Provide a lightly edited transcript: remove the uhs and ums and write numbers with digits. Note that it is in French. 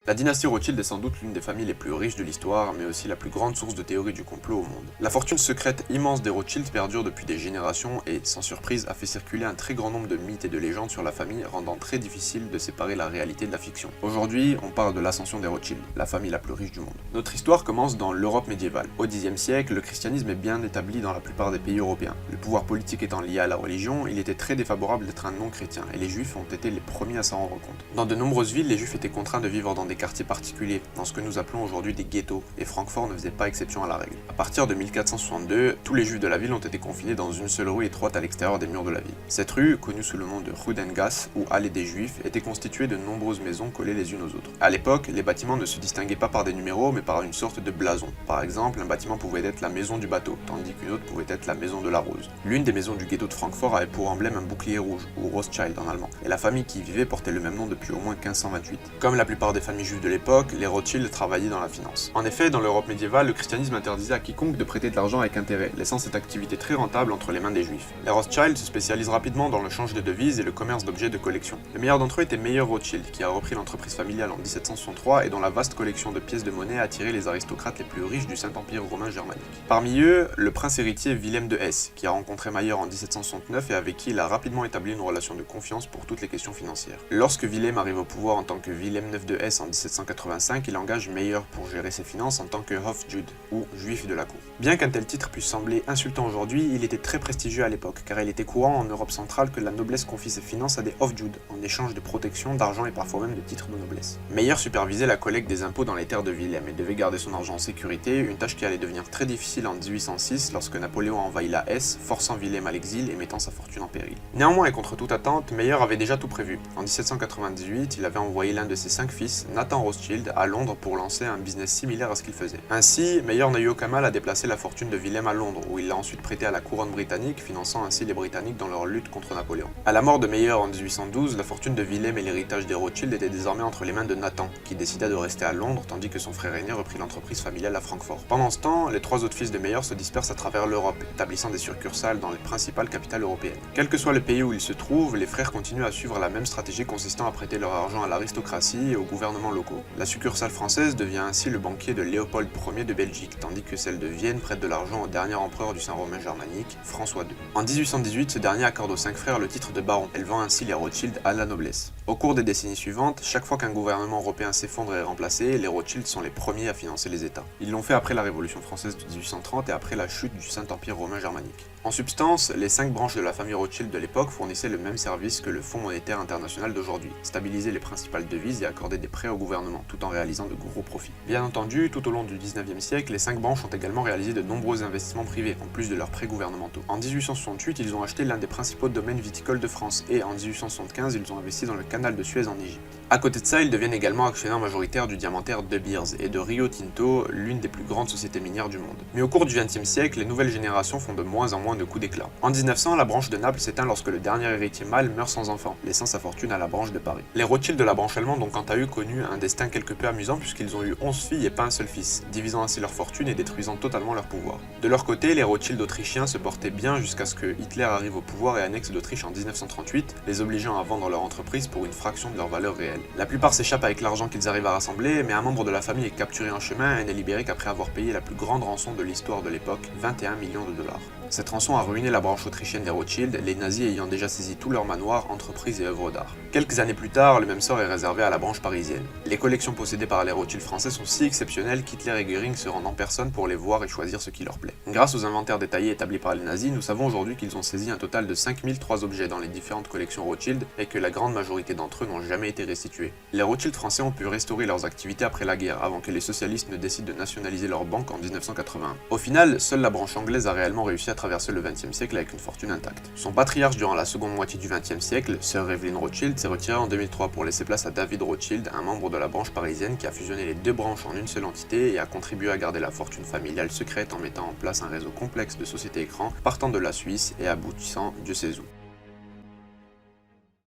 La dynastie Rothschild est sans doute l'une des familles les plus riches de l'histoire, mais aussi la plus grande source de théories du complot au monde. La fortune secrète immense des Rothschild perdure depuis des générations et, sans surprise, a fait circuler un très grand nombre de mythes et de légendes sur la famille, rendant très difficile de séparer la réalité de la fiction. Aujourd'hui, on parle de l'ascension des Rothschild, la famille la plus riche du monde. Notre histoire commence dans l'Europe médiévale. Au Xe siècle, le christianisme est bien établi dans la plupart des pays européens. Le pouvoir politique étant lié à la religion, il était très défavorable d'être un non-chrétien, et les juifs ont été les premiers à s'en rendre compte. Dans de nombreuses villes, les juifs étaient contraints de vivre dans des quartiers particuliers, dans ce que nous appelons aujourd'hui des ghettos, et Francfort ne faisait pas exception à la règle. À partir de 1462, tous les juifs de la ville ont été confinés dans une seule rue étroite à l'extérieur des murs de la ville. Cette rue, connue sous le nom de Rue d'Engas, ou Allée des Juifs, était constituée de nombreuses maisons collées les unes aux autres. À l'époque, les bâtiments ne se distinguaient pas par des numéros, mais par une sorte de blason. Par exemple, un bâtiment pouvait être la maison du bateau, tandis qu'une autre pouvait être la maison de la rose. L'une des maisons du ghetto de Francfort avait pour emblème un bouclier rouge, ou Rothschild en allemand, et la famille qui y vivait portait le même nom depuis au moins 1528. Comme la plupart des familles juives de l'époque, les Rothschild travaillaient dans la finance. En effet, dans l'Europe médiévale, le christianisme interdisait à quiconque de prêter de l'argent avec intérêt, laissant cette activité très rentable entre les mains des juifs. Les Rothschild se spécialisent rapidement dans le change de devises et le commerce d'objets de collection. Le meilleur d'entre eux était Meyer Rothschild, qui a repris l'entreprise familiale en 1763 et dont la vaste collection de pièces de monnaie a attiré les aristocrates les plus riches du Saint-Empire romain germanique. Parmi eux, le prince héritier Wilhelm de Hesse, qui a rencontré Meyer en 1769 et avec qui il a rapidement établi une relation de confiance pour toutes les questions financières. Lorsque Wilhelm arrive au pouvoir en tant que Wilhelm IX de Hesse en 1785, il engage Meyer pour gérer ses finances en tant que Hofjude, ou juif de la cour. Bien qu'un tel titre puisse sembler insultant aujourd'hui, il était très prestigieux à l'époque, car il était courant en Europe centrale que la noblesse confie ses finances à des Hofjude, en échange de protection, d'argent et parfois même de titres de noblesse. Meyer supervisait la collecte des impôts dans les terres de Wilhelm et devait garder son argent en sécurité, une tâche qui allait devenir très difficile en 1806 lorsque Napoléon envahit la Hesse, forçant Wilhelm à l'exil et mettant sa fortune en péril. Néanmoins et contre toute attente, Meyer avait déjà tout prévu. En 1798, il avait envoyé l'un de ses 5 fils, Nathan Rothschild, à Londres pour lancer un business similaire à ce qu'il faisait. Ainsi, Meyer n'a eu aucun mal à déplacer la fortune de Wilhelm à Londres, où il l'a ensuite prêtée à la couronne britannique, finançant ainsi les Britanniques dans leur lutte contre Napoléon. À la mort de Meyer en 1812, la fortune de Wilhelm et l'héritage des Rothschild étaient désormais entre les mains de Nathan, qui décida de rester à Londres tandis que son frère aîné reprit l'entreprise familiale à Francfort. Pendant ce temps, les 3 autres fils de Meyer se dispersent à travers l'Europe, établissant des succursales dans les principales capitales européennes. Quel que soit le pays où ils se trouvent, les frères continuent à suivre la même stratégie consistant à prêter leur argent à l'aristocratie et aux gouvernements locaux. La succursale française devient ainsi le banquier de Léopold Ier de Belgique, tandis que celle de Vienne prête de l'argent au dernier empereur du Saint-Romain germanique, François II. En 1818, ce dernier accorde aux 5 frères le titre de baron, élevant ainsi les Rothschild à la noblesse. Au cours des décennies suivantes, chaque fois qu'un gouvernement européen s'effondre et est remplacé, les Rothschild sont les premiers à financer les États. Ils l'ont fait après la Révolution française de 1830 et après la chute du Saint-Empire romain germanique. En substance, les 5 branches de la famille Rothschild de l'époque fournissaient le même service que le Fonds monétaire international d'aujourd'hui, stabiliser les principales devises et accorder des prêts au gouvernement, tout en réalisant de gros profits. Bien entendu, tout au long du 19e siècle, les 5 branches ont également réalisé de nombreux investissements privés, en plus de leurs prêts gouvernementaux. En 1868, ils ont acheté l'un des principaux domaines viticoles de France, et en 1875, ils ont investi dans le canal de Suez en Égypte. À côté de ça, ils deviennent également actionnaires majoritaires du diamantaire De Beers et de Rio Tinto, l'une des plus grandes sociétés minières du monde. Mais au cours du XXe siècle, les nouvelles générations font de moins en moins de coups d'éclat. En 1900, la branche de Naples s'éteint lorsque le dernier héritier mâle meurt sans enfant, laissant sa fortune à la branche de Paris. Les Rothschild de la branche allemande ont quant à eux connu un destin quelque peu amusant puisqu'ils ont eu 11 filles et pas un seul fils, divisant ainsi leur fortune et détruisant totalement leur pouvoir. De leur côté, les Rothschild autrichiens se portaient bien jusqu'à ce que Hitler arrive au pouvoir et annexe l'Autriche en 1938, les obligeant à vendre leur entreprise pour une fraction de leur valeur réelle. La plupart s'échappent avec l'argent qu'ils arrivent à rassembler, mais un membre de la famille est capturé en chemin et n'est libéré qu'après avoir payé la plus grande rançon de l'histoire de l'époque, 21 millions de dollars. Cette rançon a ruiné la branche autrichienne des Rothschild, les nazis ayant déjà saisi tous leurs manoirs, entreprises et œuvres d'art. Quelques années plus tard, le même sort est réservé à la branche parisienne. Les collections possédées par les Rothschild français sont si exceptionnelles qu'Hitler et Göring se rendent en personne pour les voir et choisir ce qui leur plaît. Grâce aux inventaires détaillés établis par les nazis, nous savons aujourd'hui qu'ils ont saisi un total de 5003 objets dans les différentes collections Rothschild et que la grande majorité d'entre eux n'ont jamais été restitués. Les Rothschild français ont pu restaurer leurs activités après la guerre, avant que les socialistes ne décident de nationaliser leur banque en 1981. Au final, seule la branche anglaise a réellement réussi à traverser le XXe siècle avec une fortune intacte. Son patriarche durant la seconde moitié du XXe siècle, Sir Evelyn Rothschild, s'est retiré en 2003 pour laisser place à David Rothschild, un membre de la branche parisienne qui a fusionné les 2 branches en une seule entité et a contribué à garder la fortune familiale secrète en mettant en place un réseau complexe de sociétés écrans partant de la Suisse et aboutissant Dieu sait où.